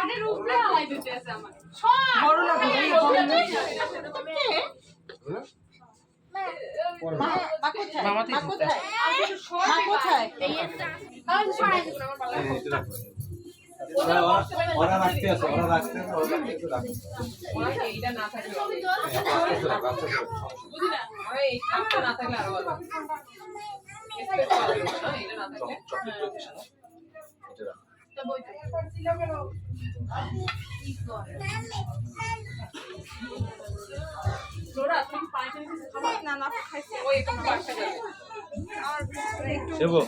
কানের উপরে হালাই দিতে আছে আমার বড় লাগে মা কোথায় মা কোথায় মা কোথায় আমি সরাই দিব আমার পালা ওরা রাখতে আছে ওরা রাখতে একটু রাখো এইটা না থাকলে বুঝি না এই কাপটা না থাকলে আরো ভালো স্পেস পাওয়া যাবে না এটা না থাকলে চকলেট দিতে না এটা রাখো তো বই তোরা তুমি পানি টানি খাবা না না খাইছে ওই একটু বাসা যাবে আর একটু দেবো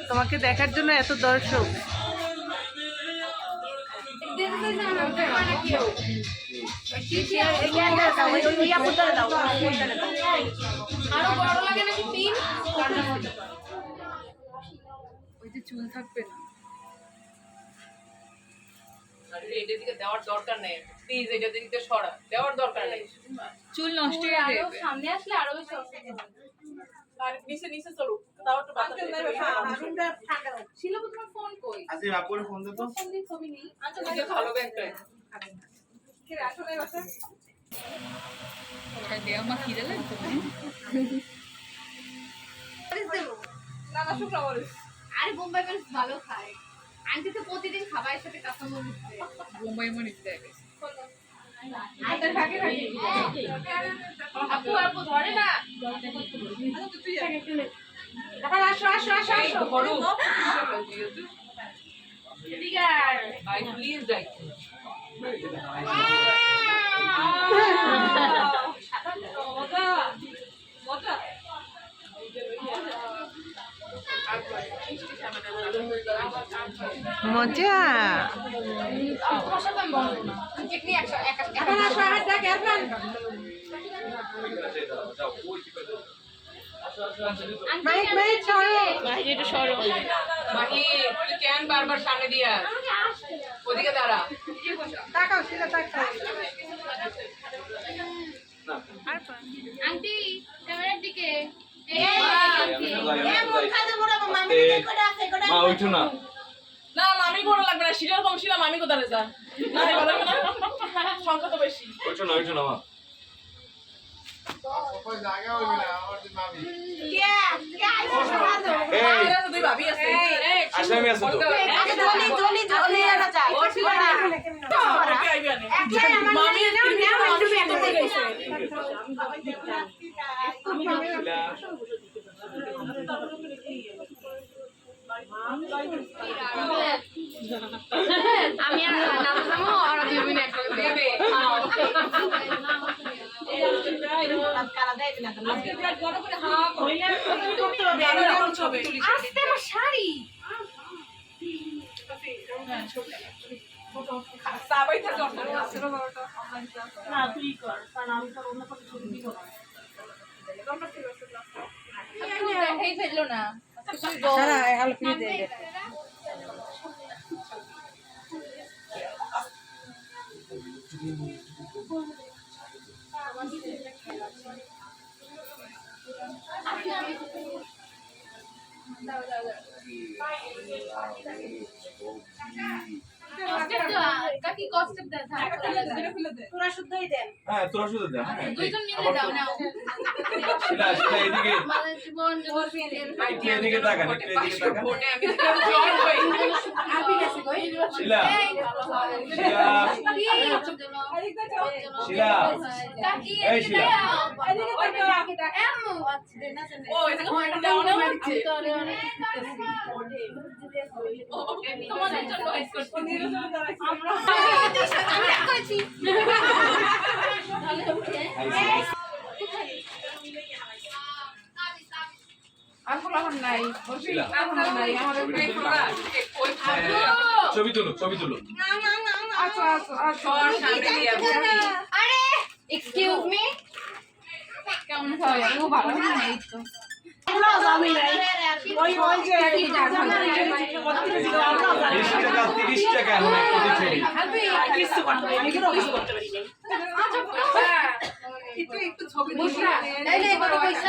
তোমাকে দেখার জন্য এত দর্শক আরো বড় লাগে নাকি তিন ওই যে চুল থাকবে না এটার দিকে দেওয়ার দরকার নেই প্লিজ এটার দিকে সরা দেওয়ার দরকার নেই চুল নষ্ট হয়ে যাবে সামনে আসলে আরো বেশি অসুবিধা আর নিচে নিচে চলো তাও একটু বাতাস ছিল তোমার ফোন কই আজি আপুরে ফোন দে তো ফোন দিয়ে ছবি নেই আচ্ছা এই যে ভালো ব্যাগটা কে রাখো নাই বাসা দেও মা খিদে লাগছে না না শুক্রবার আরে বোম্বাই মরিচ ভালো খায় আন্টি তো প্রতিদিন খাবারের সাথে কাঁচা মরিচ দেয় বোম্বাই মরিচ দেবে আটার ভাগে ভাগে আপু আপু ধরে না এখন আসো আসো আসো আসো বড় এদিকে ভাই প্লিজ যাই মজা মজা মজা এখন আসো আর দেখ এখন মাইক মাইক সরো এটা সরো মাহি তুই কেন বারবার সামনে দিয়া ওদিকে দাঁড়া তাকাও সিধা তাকাও আন্টি ক্যামেরার দিকে মা ওইঠো না না মামি বড় লাগবে না শিলার কম শিলা মামি কোথায় যা না ভালো লাগবে না সংখ্যা তো বেশি ওইঠো না মা এই তুই ভাবি আছে আসামি আছে তো মামি আমি আর নাম নামো আর দুই মিনিট একসাথে দেবে আস্তে আমার শাড়ি দেখাই ফেললো না সারা আলপি দে কাকি কষ্টেপ দেয় তোরা শুদ্ধই দেন হ্যাঁ তোরা শুধু দে হ্যাঁ দুইজন মিলে দাও না শিলা এদিকে মানে জীবন একটু এদিকে তাকান একটু এদিকে তাকান ভোটে আমি জয়েন হই শিলা শিলা কাকি এই শিলা ও এটা কমেন্ট দাও না হচ্ছে তোমাদের জন্য ওয়েট করছি আমরা করেছি এখন নাই এখন নাই আমার ব্রেক করা ওই ছবি তুলো আচ্ছা আচ্ছা সামনে দিয়া আরে এক্সকিউজ মি কেমন খাওয়া যায় ও ভালো না এই তো ওই যে 30 টাকা এখন প্রতি ছবি কিছু করতে পারি কিছু করতে পারি আচ্ছা একটু ছবি বুঝলা এই নে কত কইছ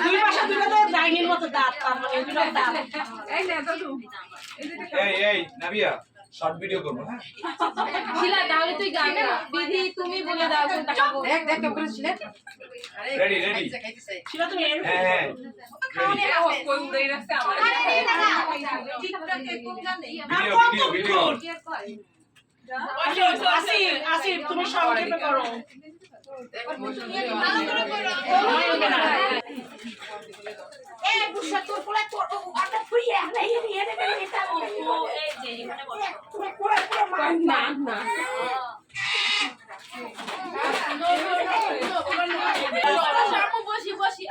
দুই পাশে দুটো তো ডাইনির মতো দাঁত তার মানে দুটো দাঁত এই নে দাদু এই নাবিয়া শর্ট ভিডিও করব হ্যাঁ শিলা তাহলে তুই গান বিধি তুমি বলে দাও কোনটা খাবো দেখ দেখ কেমন করে ছিলে রেডি শিলা তুমি এর হ্যাঁ খাওনে ও কোন দেই রাখছে আমার টিকটকে কোন গান নেই ভিডিও আসিফ তুমি সংক্ষেপে করো এই বুঝছ তোর কোলা তোর ওটা ফুইয়া না এই এটা এই যে এখানে বসো তুমি কোলা না না বসি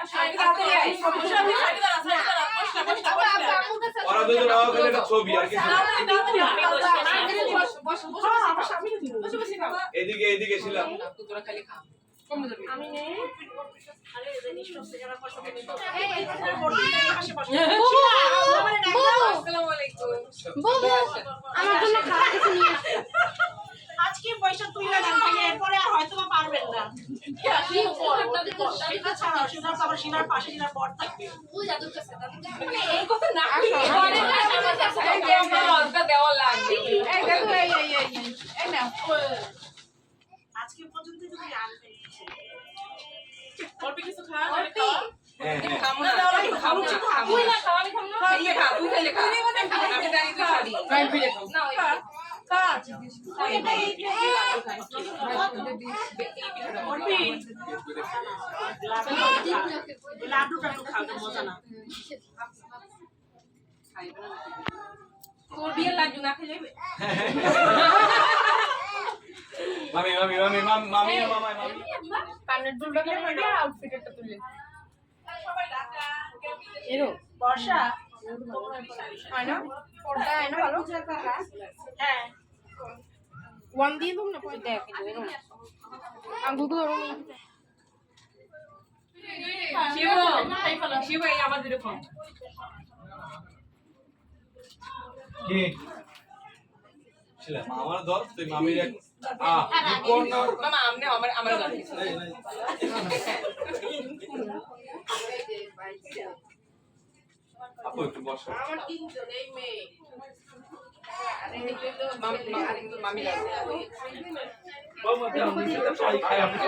ওরা দুজন ওখানে একটা ছবি আর কিছু এদিকে ছিলাম তোরা খালি খা আমি নেই আরে জানিস না সেখানে পয়সা দিতে আসসালামু আলাইকুম আমার জন্য খাওয়া কিছু নিয়ে আজকে পয়সা তুইলা দেন ভাই এরপরে আর হয়তো পারবেন না সেটা ছাড়াও সেটা আবার সিনার পাশে সিনার পর থাকবে ওই জাদুর কাছে এই কথা না দেওয়া লাগবে এই দেখো এই না আজকে পর্যন্ত তুমি আনতে অল্প কিছু খা হ্যাঁ খামু না তুই না খাওয়া আমি খামু না এই খা তুই খেলে খা আমি জানি তুই খাবি টাইম ফিরে খাও না ওই কাজ লাড্ডুটা তো খাবে মজা না তোর বিয়ের লাড্ডু না খেলে মামি কানের দুলটা করে আউটফিটটা তুলে এরো বর্ষা হয় না পর্দা হয় না ভালো হ্যাঁ ওয়ান দিয়ে দাও না দেখ আঙ্গুল তো ধরো শিব এই আবার দিলে ফোন কি ছিলাম আমার দল তুই মামির এক কোন না মামা আমনে আমার গান আপু একটু বসো আমার তিনজন এই মেয়ে মামি বাবা আমি সেটা চাই খাই আপনি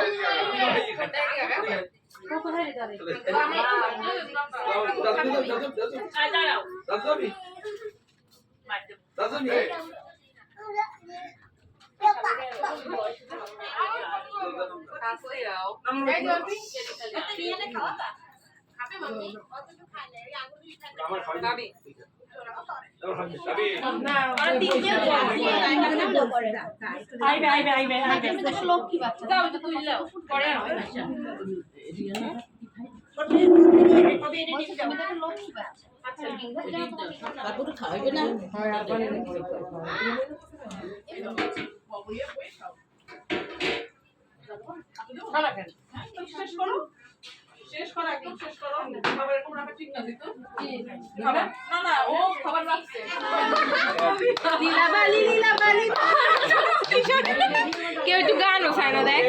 লক্ষ্মী বাচ্চা যাও তো তুই যাও পরে আর লক্ষ্মী বাচ্চা তারপরে খাওয়াবে না শেষ করো শেষ করা একদম শেষ করো খাবার এরকম রাখা ঠিক না দিত খাবার না ও খাবার রাখছে লীলাবালি কেউ একটু গানও চায় না দেখ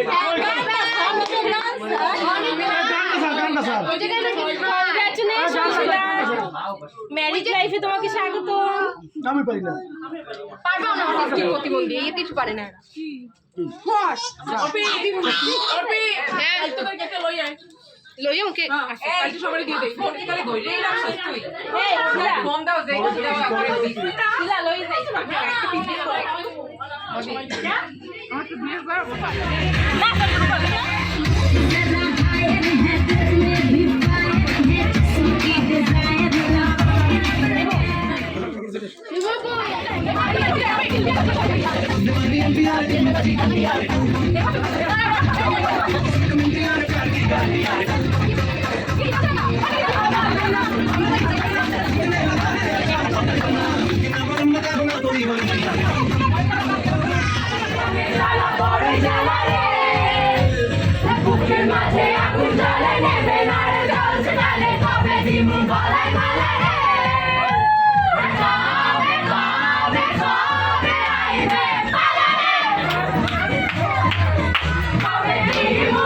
ম্যারিজ লাইফে তোমাকে স্বাগত আমি পারি না পারবো না প্রতিবন্ধী এ কিছু পারে না লই আমাকে সবাই দিয়ে দেই ফোন করে ধরে রাখছিস তুই ফোন দাও যে দিলা লই যাই আমার তো বিয়ে করার কথা মাঝে আগুন জ্বলে নেবে না রে জ্বলছে জালে কবে দিমু গলায় মালা রে কবে কবে কবে আইবে পালা রে কবে দিমু